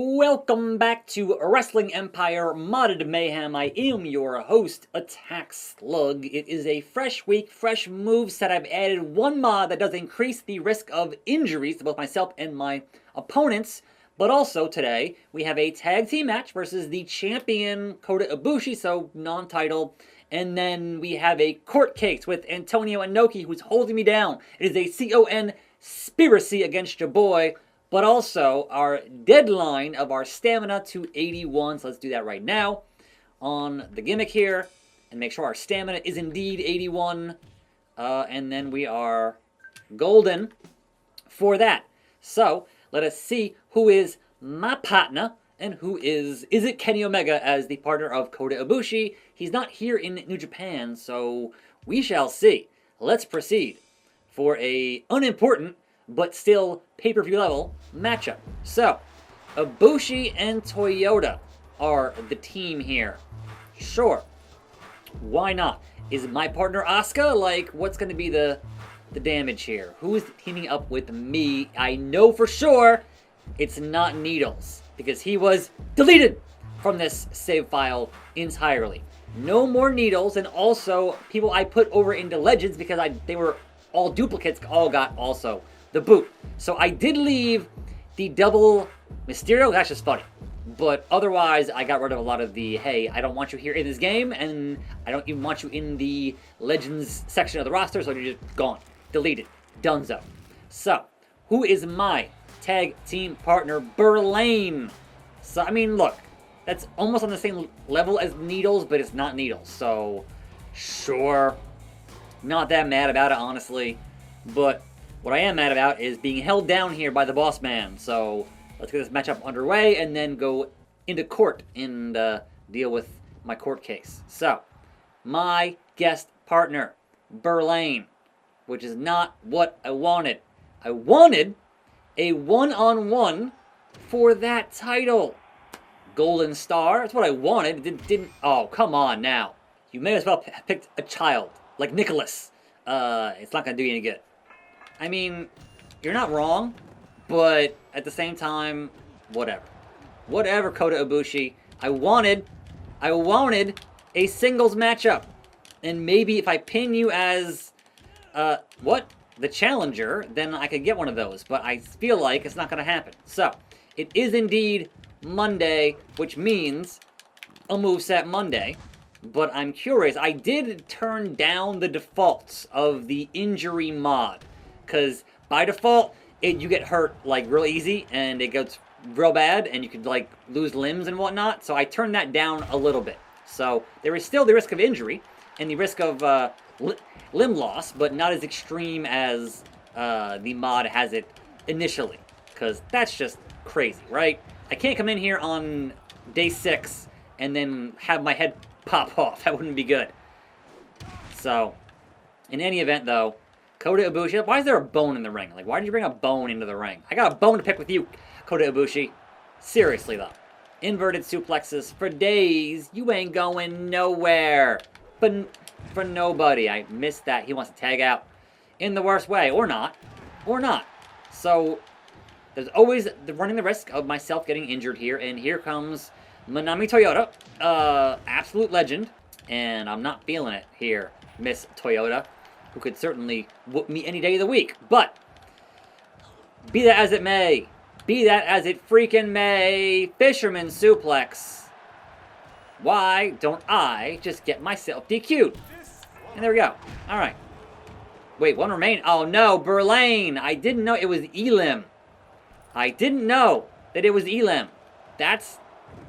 Welcome back to Wrestling Empire Modded Mayhem. I am your host, attackslug. It is a fresh week, fresh moveset. I've added one mod that does increase the risk of injuries to both myself and my opponents. But also today, we have a tag team match versus the champion Kota Ibushi, so non-title. And then we have a court case with Antonio Inoki, who's holding me down. It is a conspiracy against your boy. But also our deadline of our stamina to 81. So let's do that right now on the gimmick here and make sure our stamina is indeed 81. And then we are golden for that. So let us see who is my partner and who is it Kenny Omega as the partner of Kota Ibushi. He's not here in New Japan, so we shall see. Let's proceed for a unimportant but still pay-per-view level matchup. So, Ibushi and Toyota are the team here. Sure. Why not? Is my partner Asuka? Like, what's going to be the damage here? Who is teaming up with me? I know for sure it's not Needles, because he was deleted from this save file entirely. No more Needles, and also people I put over into Legends because they were all duplicates, all got also the boot. So I did leave the double Mysterio. That's just funny. But otherwise, I got rid of a lot of the, hey, I don't want you here in this game, and I don't even want you in the Legends section of the roster, so you're just gone. Deleted. Donezo. So, who is my tag team partner? Berlane. So, I mean, look, that's almost on the same level as Needles, but it's not Needles. So, sure. Not that mad about it, honestly. But what I am mad about is being held down here by the boss man. So let's get this matchup underway and then go into court and deal with my court case. So, my guest partner, Berlane, which is not what I wanted. I wanted a one-on-one for that title. Golden Star, that's what I wanted. It didn't, oh, come on now. You may as well have picked a child, like Nicholas. It's not going to do you any good. I mean, you're not wrong, but at the same time, whatever. Whatever, Kota Ibushi. I wanted a singles matchup. And maybe if I pin you as, the challenger, then I could get one of those. But I feel like it's not going to happen. So, it is indeed Monday, which means a moveset Monday. But I'm curious. I did turn down the defaults of the injury mod. Because by default, you get hurt like real easy and it goes real bad and you could like lose limbs and whatnot. So I turned that down a little bit. So there is still the risk of injury and the risk of limb loss, but not as extreme as the mod has it initially. Because that's just crazy, right? I can't come in here on day 6 and then have my head pop off. That wouldn't be good. So, in any event though, Kota Ibushi, why is there a bone in the ring? Like, why did you bring a bone into the ring? I got a bone to pick with you, Kota Ibushi. Seriously, though. Inverted suplexes for days. You ain't going nowhere. But for nobody. I missed that. He wants to tag out in the worst way. Or not. Or not. So, there's always running the risk of myself getting injured here. And here comes Manami Toyota. Absolute legend. And I'm not feeling it here, Miss Toyota, who could certainly whoop me any day of the week. But, be that as it may, be that as it freaking may, Fisherman Suplex. Why don't I just get myself DQ'd? And there we go. Alright. Wait, one remain. Oh no, Berlane. I didn't know it was Elim. I didn't know that it was Elim. That's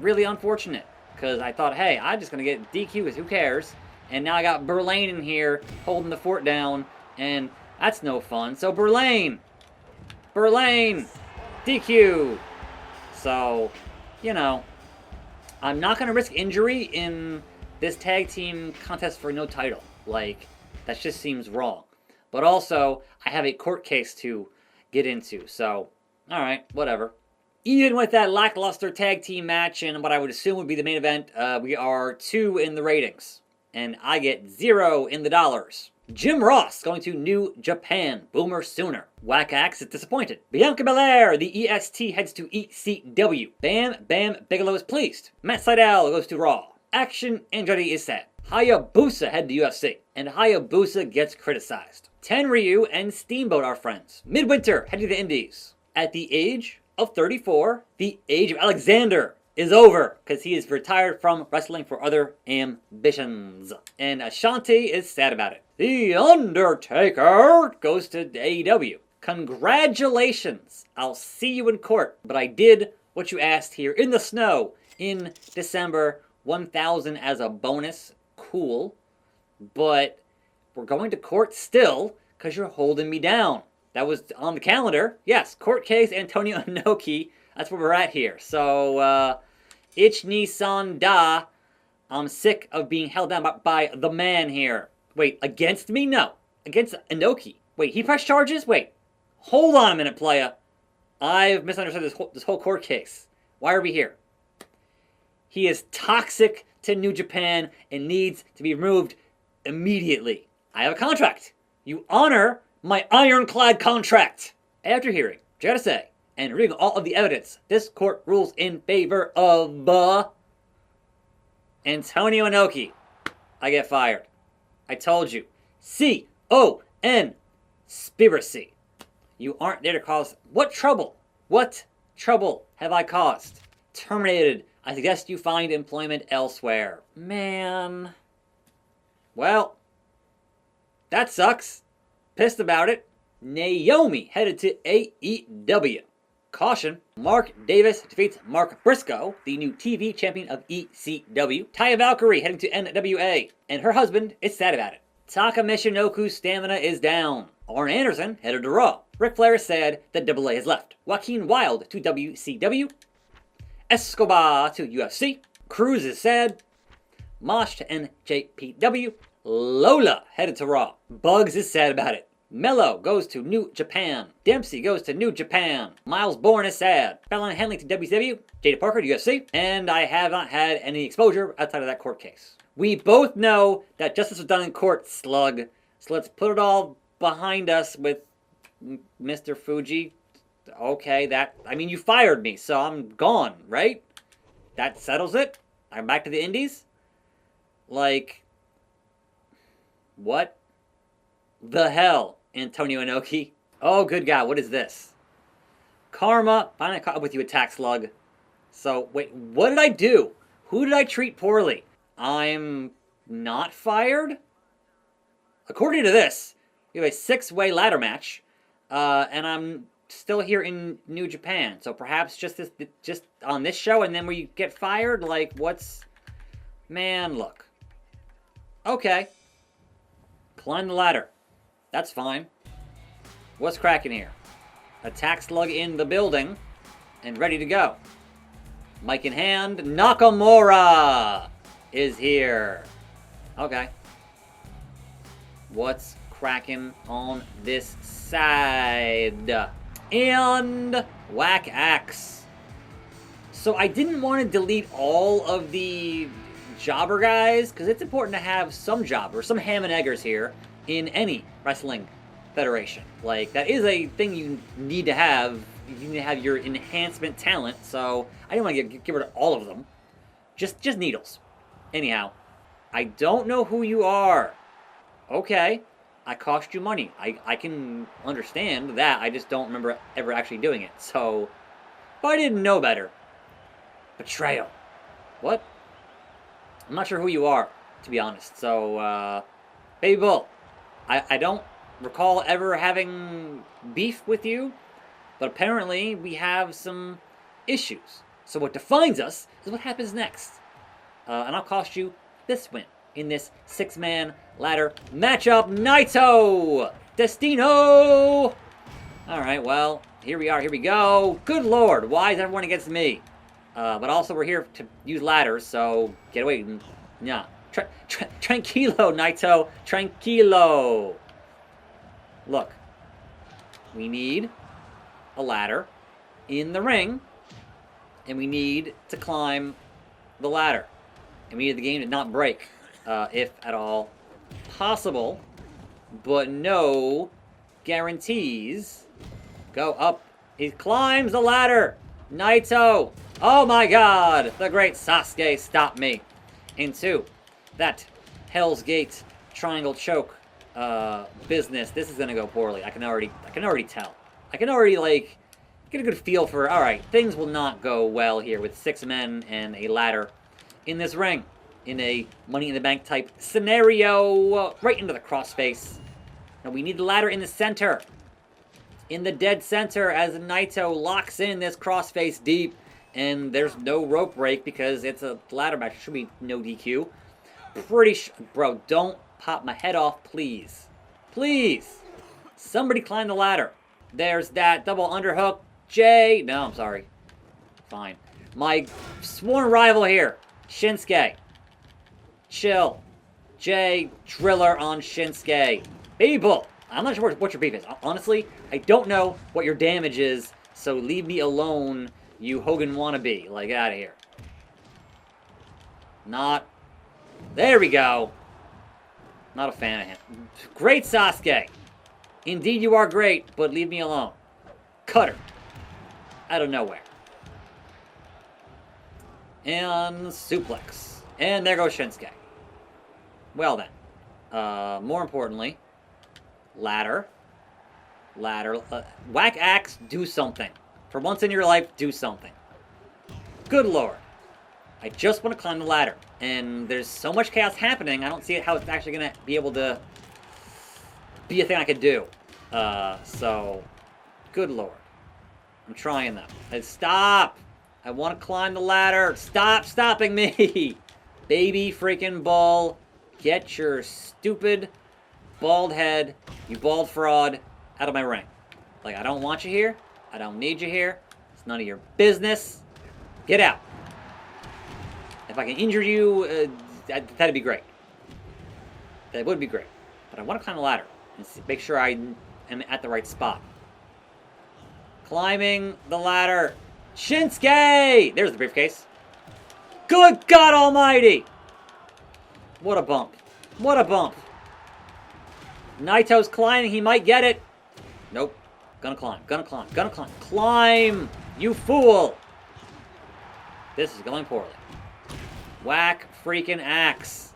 really unfortunate. Because I thought, hey, I'm just going to get DQ'd because who cares? And now I got Berlane in here holding the fort down, and that's no fun. So Berlane, DQ. So, you know, I'm not going to risk injury in this tag team contest for no title. Like, that just seems wrong. But also, I have a court case to get into. So, alright, whatever. Even with that lackluster tag team match and what I would assume would be the main event, we are 2 in the ratings. And I get 0 in the dollars. Jim Ross going to New Japan. Boomer Sooner. Whack Axe is disappointed. Bianca Belair, the EST, heads to ECW. Bam Bam Bigelow is pleased. Matt Sydal goes to Raw. Action Andretti is sad. Hayabusa head to UFC. And Hayabusa gets criticized. Tenryu and Steamboat are friends. Midwinter heading to the Indies. At the age of 34, the age of Alexander is over because he is retired from wrestling for other ambitions. And Ashanti is sad about it. The Undertaker goes to AEW. Congratulations. I'll see you in court. But I did what you asked here in the snow in December. 1,000 as a bonus. Cool. But we're going to court still because you're holding me down. That was on the calendar. Yes, court case Antonio Inoki. That's where we're at here. So, Ich Nissan Da. I'm sick of being held down by the man here. Wait, against me? No. Against Inoki. Wait, he pressed charges? Wait. Hold on a minute, playa. I've misunderstood this whole court case. Why are we here? He is toxic to New Japan and needs to be removed immediately. I have a contract. You honor my ironclad contract. After hearing what you gotta say and reading all of the evidence, this court rules in favor of Antonio Inoki. I get fired. I told you. C-O-N. Spiracy. You aren't there to cause... What trouble? What trouble have I caused? Terminated. I suggest you find employment elsewhere. Man. Well, that sucks. Pissed about it. Naomi headed to AEW. Caution, Mark Davis defeats Mark Briscoe, the new TV champion of ECW. Taya Valkyrie heading to NWA, and her husband is sad about it. Taka Michinoku's stamina is down. Arn Anderson headed to Raw. Ric Flair is sad that Double A has left. Joaquin Wilde to WCW. Escobar to UFC. Cruz is sad. Mosh to NJPW. Lola headed to Raw. Bugs is sad about it. Mello goes to New Japan. Dempsey goes to New Japan. Miles Bourne is sad. Fallon Henley to WCW. Jada Parker to UFC. And I have not had any exposure outside of that court case. We both know that justice was done in court, slug. So let's put it all behind us with Mr. Fuji. Okay, I mean, you fired me, so I'm gone, right? That settles it? I'm back to the indies? Like, what the hell, Antonio Inoki? Oh, good God, what is this? Karma, finally caught up with you, Attack Slug. So, wait, what did I do? Who did I treat poorly? I'm not fired? According to this, we have a 6-way ladder match, and I'm still here in New Japan. So perhaps just on this show, and then we get fired? Like, what's... Man, look. Okay. Climb the ladder. That's fine. What's cracking here? Attack Slug in the building, and ready to go. Mic in hand, Nakamura is here. Okay. What's cracking on this side? And Whack Axe. So I didn't want to delete all of the jobber guys, because it's important to have some jobbers, some ham and eggers here in any wrestling federation. Like, that is a thing you need to have. You need to have your enhancement talent, so I didn't want to get rid of all of them. Just needles. Anyhow, I don't know who you are. Okay, I cost you money. I can understand that. I just don't remember ever actually doing it. So, if I didn't know better. Betrayal. What? I'm not sure who you are, to be honest. So, Baby Bull, I don't recall ever having beef with you, but apparently we have some issues. So what defines us is what happens next. And I'll cost you this win in this 6-man ladder matchup. Naito! Destino! Alright, well, here we are, here we go. Good lord, why is everyone against me? But also we're here to use ladders, so get away. Yeah. Tranquilo, Naito. Tranquilo. Look. We need a ladder in the ring, and we need to climb the ladder. And we need the game to not break, if at all possible. but no guarantees. Go up. He climbs the ladder. Naito. Oh my god. The great Sasuke stopped me into that Hell's Gate triangle choke business. This is gonna go poorly. I can already tell. I can already, like, get a good feel for, alright, things will not go well here with 6 men and a ladder in this ring. In a Money in the Bank type scenario. Right into the crossface. Now we need the ladder in the center. In the dead center as Naito locks in this crossface deep. And there's no rope break because it's a ladder match. It should be no DQ. Bro, don't pop my head off, please. Please. Somebody climb the ladder. There's that double underhook. Jay. No, I'm sorry. Fine. My sworn rival here. Shinsuke. Chill. Jay, driller on Shinsuke. People, I'm not sure what your beef is. Honestly, I don't know what your damage is, so leave me alone, you Hogan wannabe. Like, out of here. Not. There we go. Not a fan of him. Great Sasuke. Indeed you are great, but leave me alone. Cutter. Out of nowhere. And suplex. And there goes Shinsuke. Well then. More importantly, ladder. Ladder. Whack axe, do something. For once in your life, do something. Good lord. I just want to climb the ladder. And there's so much chaos happening, I don't see how it's actually going to be able to be a thing I could do. So, good lord. I'm trying though. Stop! I want to climb the ladder. Stop stopping me! Baby freaking bull. Get your stupid bald head, you bald fraud, out of my ring. Like, I don't want you here. I don't need you here. It's none of your business. Get out. If I can injure you, that'd be great. That would be great. But I want to climb the ladder and make sure I am at the right spot. Climbing the ladder. Shinsuke! There's the briefcase. Good God Almighty! What a bump. What a bump. Naito's climbing. He might get it. Nope. Gonna climb. Gonna climb. Gonna climb. Climb! You fool! This is going poorly. Whack freaking axe.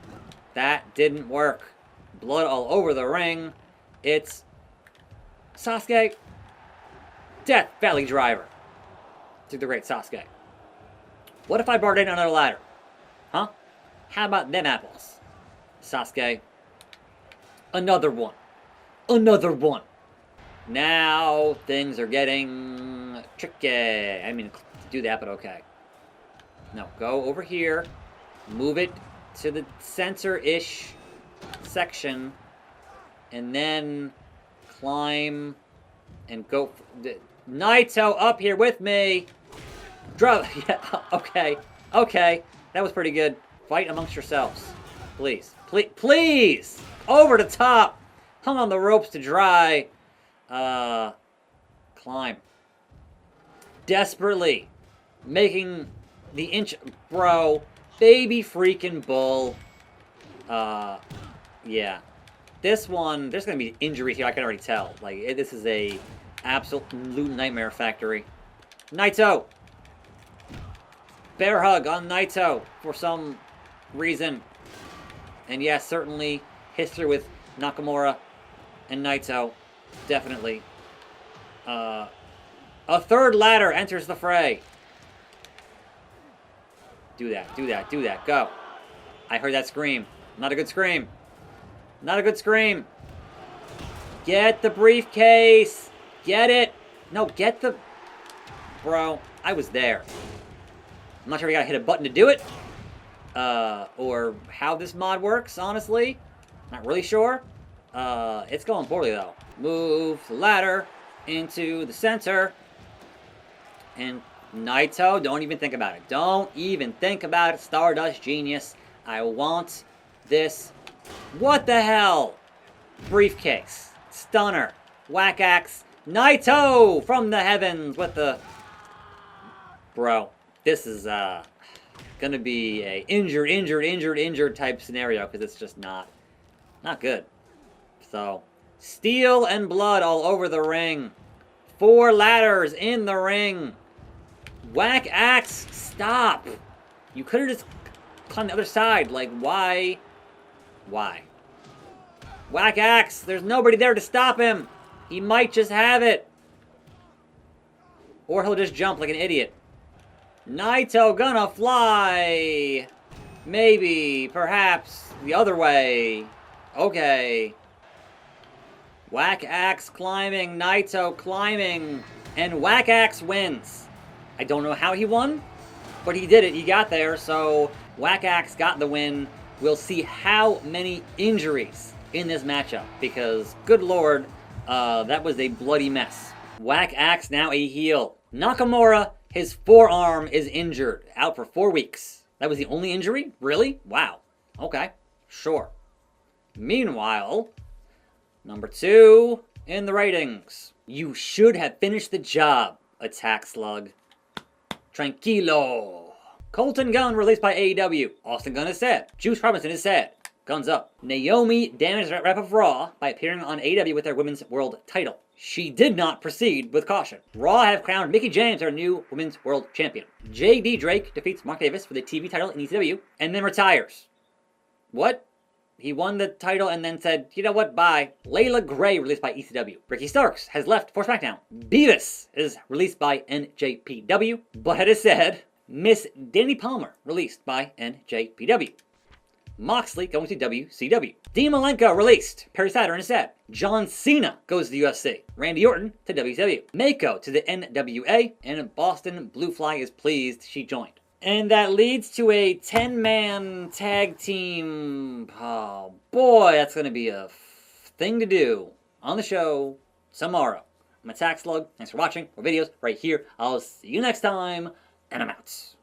That didn't work. Blood all over the ring. It's Sasuke. Death Valley Driver. To the great Sasuke. What if I brought in another ladder? Huh? How about them apples? Sasuke. Another one. Another one. Now things are getting tricky. I mean, do that, but okay. No, go over here. Move it to the center-ish section. And then climb and go. Naito up here with me. Yeah, okay. Okay. That was pretty good. Fight amongst yourselves. Please. Please! Over the top! Hung on the ropes to dry. Climb. Desperately. Making the inch... Bro. Baby freaking bull. Yeah. This one... There's gonna be injuries here, I can already tell. Like, this is a absolute nightmare factory. Naito! Bear hug on Naito for some reason. And yes, certainly history with Nakamura and Naito. Definitely. A third ladder enters the fray. Do that, do that, do that. Go. I heard that scream. Not a good scream. Not a good scream. Get the briefcase. Get it. No, get the... Bro, I was there. I'm not sure we gotta hit a button to do it. Or how this mod works, honestly. Not really sure. It's going poorly, though. Move the ladder into the center. And Naito, don't even think about it. Don't even think about it, Stardust Genius. I want this. What the hell? Briefcase. Stunner. Whack axe. Naito from the heavens with the... Bro, this is gonna be a injured type scenario because it's just not good. So Steel and blood all over the ring. 4 ladders in the ring. Whack Axe, stop. You could have just climbed the other side. Like, why? Why? Whack Axe, there's nobody there to stop him. He might just have it. Or he'll just jump like an idiot. Naito gonna fly. Maybe, perhaps, the other way. Okay. Whack Axe climbing, Naito climbing, and Whack Axe wins. I don't know how he won, but he did it. He got there, so Whack Axe got the win. We'll see how many injuries in this matchup, because, good lord, that was a bloody mess. Whack Axe now a heel. Nakamura, his forearm is injured, out for 4 weeks. That was the only injury? Really? Wow. Okay, sure. Meanwhile, number 2 in the ratings. You should have finished the job, Attack Slug. Tranquilo. Colton Gunn released by AEW. Austin Gunn is sad. Juice Robinson is sad. Guns up. Naomi damaged the rep of Raw by appearing on AEW with their Women's World title. She did not proceed with caution. Raw have crowned Mickie James their new Women's World Champion. J.D. Drake defeats Mark Davis for the TV title in ECW and then retires. What? He won the title and then said, you know what, bye. Layla Gray released by ECW. Ricky Starks has left for SmackDown. Beavis is released by NJPW. But it said, Miss Danny Palmer released by NJPW. Moxley going to WCW. Dean Malenko released. Perry Saturn is sad. John Cena goes to the UFC. Randy Orton to WCW. Mako to the NWA. And Boston Blue Fly is pleased she joined. And that leads to a 10-man tag team. Oh boy, that's going to be a thing to do on the show tomorrow. I'm Attack Slug. Thanks for watching. More videos right here. I'll see you next time, and I'm out.